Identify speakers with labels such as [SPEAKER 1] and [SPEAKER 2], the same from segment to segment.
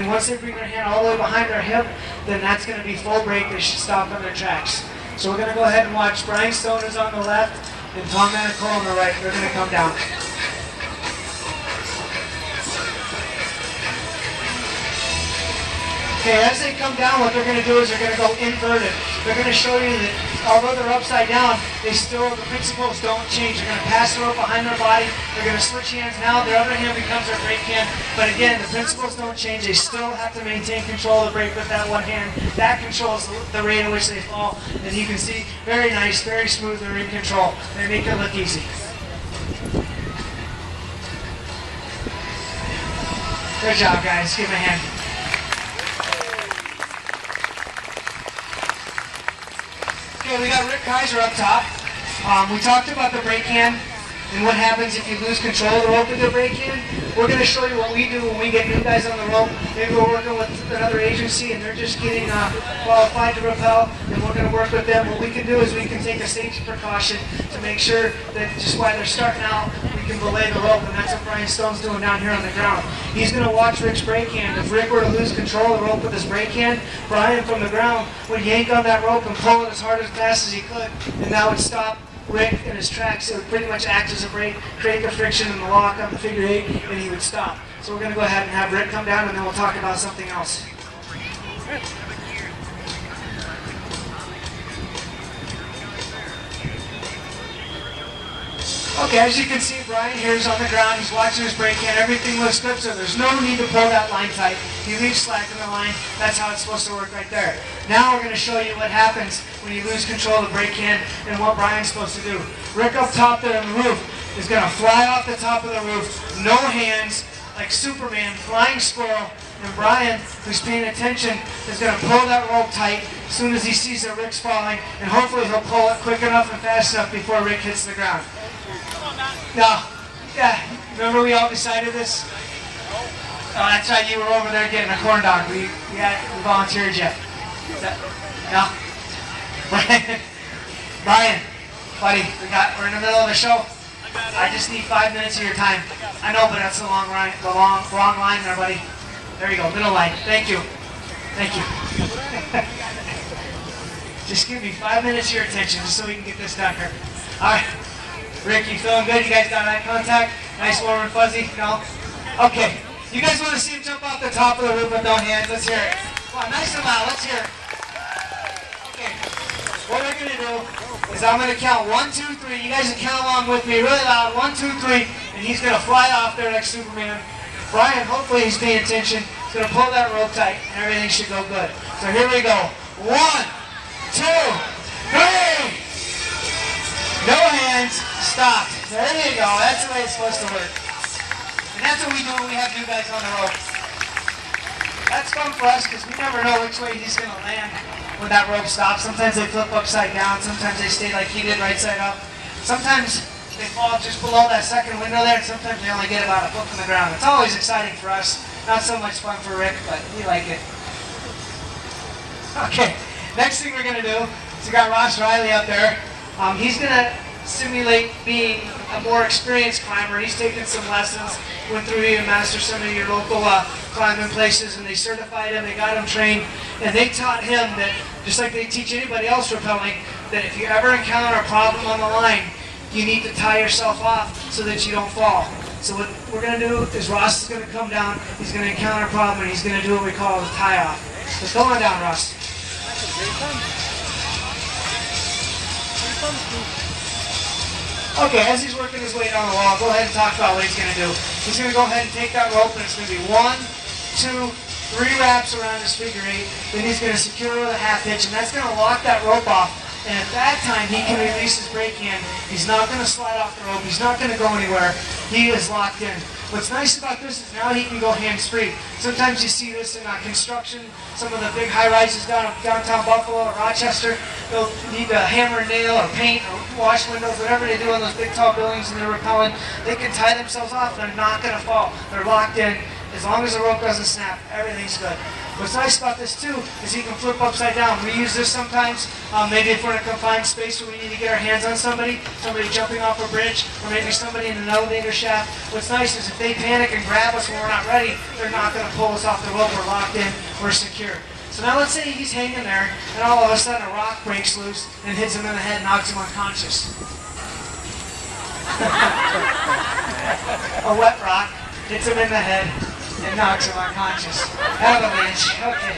[SPEAKER 1] And once they bring their hand all the way behind their hip, then that's going to be full brake. They should stop on their tracks. So we're going to go ahead and watch. Brian Stone is on the left and Tom Manicoe on the right. They're going to come down. Okay, as they come down, what they're going to do is they're going to go inverted. They're going to show you that although they're upside down, the principles don't change. They're going to pass the rope behind their body. They're going to switch hands now. Their other hand becomes their brake hand. But again, the principles don't change. They still have to maintain control of the brake with that one hand. That controls the rate at which they fall. And you can see, very nice, very smooth. They're in control. They make it look easy. Good job, guys. Give them a hand. Okay, we got Rick Kaiser up top. We talked about the brake hand and what happens if you lose control of the rope with your brake hand. We're going to show you what we do when we get new guys on the rope. Maybe we're working with another agency and they're just getting qualified to rappel, and we're going to work with them. What we can do is we can take a safety precaution to make sure that just while they're starting out, we can belay the rope, and that's what Brian Stone's doing down here on the ground. He's going to watch Rick's brake hand. If Rick were to lose control of the rope with his brake hand, Brian from the ground would yank on that rope and pull it as hard as fast as he could, and that would stop Rick in his tracks. It would pretty much act as a brake, create the friction and the lock on the figure eight, and he would stop. So we're going to go ahead and have Rick come down, and then we'll talk about something else. Okay, as you can see, Brian here is on the ground. He's watching his brake hand. Everything looks good, so there's no need to pull that line tight. You leave slack in the line. That's how it's supposed to work right there. Now we're going to show you what happens when you lose control of the brake hand and what Brian's supposed to do. Rick up top there on the roof is going to fly off the top of the roof, no hands, like Superman, flying squirrel. And Brian, who's paying attention, is going to pull that rope tight as soon as he sees that Rick's falling, and hopefully he'll pull it quick enough and fast enough before Rick hits the ground. No, yeah, remember we all decided this? Oh, that's right, you were over there getting a corn dog. We volunteered you. No? Brian, buddy, we're in the middle of the show. I just need 5 minutes of your time. I know, but that's the wrong line there, buddy. There you go, middle line. Thank you. Thank you. Just give me 5 minutes of your attention just so we can get this done here. All right. Rick, you feeling good? You guys got eye contact? Nice, warm and fuzzy? No? Okay. You guys want to see him jump off the top of the roof with no hands? Let's hear it. Come on, nice and loud. Let's hear it. Okay. What we're going to do is I'm going to count 1, 2, 3. You guys can count along with me really loud. 1, 2, 3. And he's going to fly off there like Superman. Brian, hopefully he's paying attention. He's going to pull that rope tight and everything should go good. So here we go. 1, 2, 3. No hands, stop. There you go, that's the way it's supposed to work. And that's what we do when we have new guys on the rope. That's fun for us because we never know which way he's going to land when that rope stops. Sometimes they flip upside down, sometimes they stay like he did, right side up. Sometimes they fall just below that second window there, and sometimes they only get about a foot from the ground. It's always exciting for us. Not so much fun for Rick, but we like it. Okay, next thing we're going to do is we got Ross Riley up there. He's going to simulate being a more experienced climber. He's taken some lessons, went through even master some of your local climbing places, and they certified him, they got him trained, and they taught him that, just like they teach anybody else rappelling, that if you ever encounter a problem on the line, you need to tie yourself off so that you don't fall. So what we're going to do is Ross is going to come down, he's going to encounter a problem, and he's going to do what we call a tie-off. So come on down, Ross. Okay, as he's working his way down the wall, go ahead and talk about what he's going to do. He's going to go ahead and take that rope, and it's going to be 1, 2, 3 wraps around his figure eight. Then he's going to secure it with a half hitch, and that's going to lock that rope off. And at that time, he can release his brake hand. He's not going to slide off the rope. He's not going to go anywhere. He is locked in. What's nice about this is now he can go hands-free. Sometimes you see this in construction. Some of the big high-rises downtown Buffalo or Rochester, they'll need to hammer and nail or paint or wash windows, whatever they do on those big tall buildings and they're rappelling. They can tie themselves off. They're not going to fall. They're locked in. As long as the rope doesn't snap, everything's good. What's nice about this too is he can flip upside down. We use this sometimes, maybe if we're in a confined space where we need to get our hands on somebody jumping off a bridge, or maybe somebody in an elevator shaft. What's nice is if they panic and grab us when we're not ready, they're not going to pull us off the rope. We're locked in, we're secure. So now let's say he's hanging there, and all of a sudden a rock breaks loose and hits him in the head and knocks him unconscious. A wet rock hits him in the head and knocks him unconscious. Avalanche. Okay.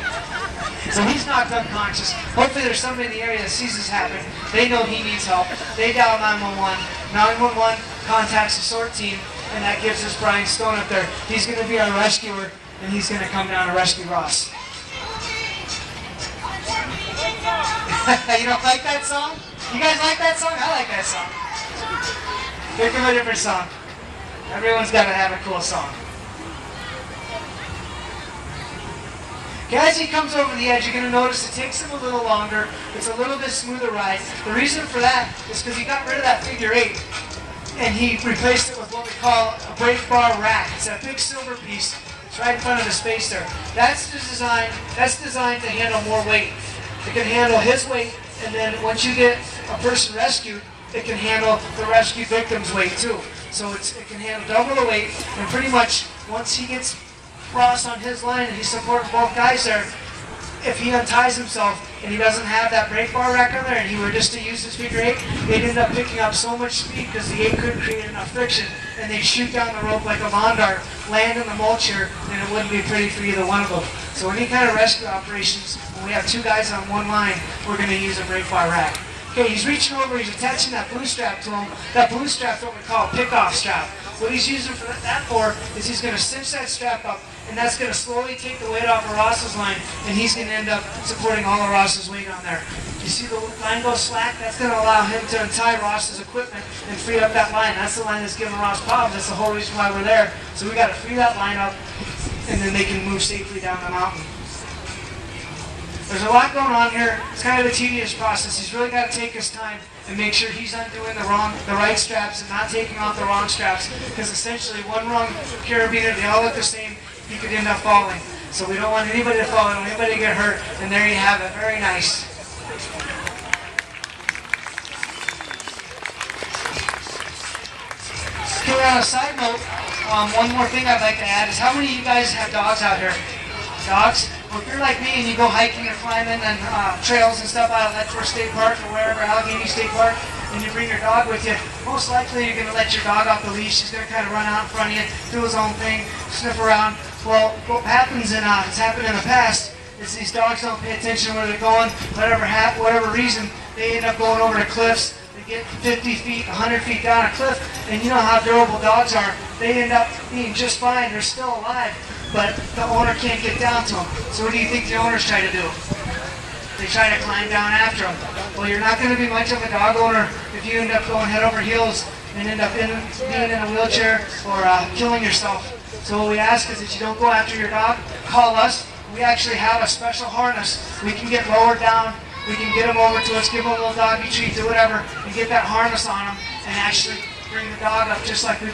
[SPEAKER 1] So he's knocked unconscious. Hopefully there's somebody in the area that sees this happen. They know he needs help. They dial 911. 911 contacts the SORT team, and that gives us Brian Stone up there. He's going to be our rescuer, and he's going to come down to rescue Ross. You don't like that song? You guys like that song? I like that song. Think of a different song. Everyone's got to have a cool song. Okay, as he comes over the edge, you're going to notice it takes him a little longer. It's a little bit smoother ride. The reason for that is because he got rid of that figure 8, and he replaced it with what we call a brake bar rack. It's that big silver piece. It's right in front of the space there. That's designed to handle more weight. It can handle his weight, and then once you get a person rescued, it can handle the rescued victim's weight too. So it can handle double the weight, and pretty much once he gets Ross on his line and he's supporting both guys there, if he unties himself and he doesn't have that brake bar rack on there and he were just to use his figure 8, they'd end up picking up so much speed because the 8 couldn't create enough friction, and they'd shoot down the rope like a lawn dart, land in the mulch here, and it wouldn't be pretty for either one of them. So any kind of rescue operations, when we have 2 guys on one line, we're going to use a brake bar rack. Okay, he's reaching over, he's attaching that blue strap to him. That blue strap's what we call a pick-off strap. What he's using that for is he's going to cinch that strap up, and that's going to slowly take the weight off of Ross's line, and he's going to end up supporting all of Ross's weight on there. You see the line go slack? That's going to allow him to untie Ross's equipment and free up that line. That's the line that's giving Ross problems. That's the whole reason why we're there. So we got to free that line up, and then they can move safely down the mountain. There's a lot going on here. It's kind of a tedious process. He's really got to take his time and make sure he's undoing the right straps and not taking off the wrong straps, because essentially one wrong carabiner, they all look the same, he could end up falling. So we don't want anybody to fall, we don't want anybody to get hurt, and there you have it. Very nice. Okay, on a side note, one more thing I'd like to add is how many of you guys have dogs out here? Dogs? Well, if you're like me and you go hiking or climbing and trails and stuff out at Letchworth State Park or wherever, Allegheny State Park, and you bring your dog with you, most likely you're going to let your dog off the leash. He's going to kind of run out in front of you, do his own thing, sniff around. Well, what happens, and it's happened in the past, is these dogs don't pay attention where they're going. Whatever reason, they end up going over the cliffs. They get 50 feet, 100 feet down a cliff, and you know how durable dogs are. They end up being just fine. They're still alive, but the owner can't get down to them. So what do you think the owners try to do? They try to climb down after them. Well, you're not going to be much of a dog owner if you end up going head over heels and end up being in a wheelchair or killing yourself. So what we ask is that you don't go after your dog. Call us. We actually have a special harness. We can get lowered down. We can get them over to us, give them a little doggy treat, do whatever, and get that harness on them and actually bring the dog up just like we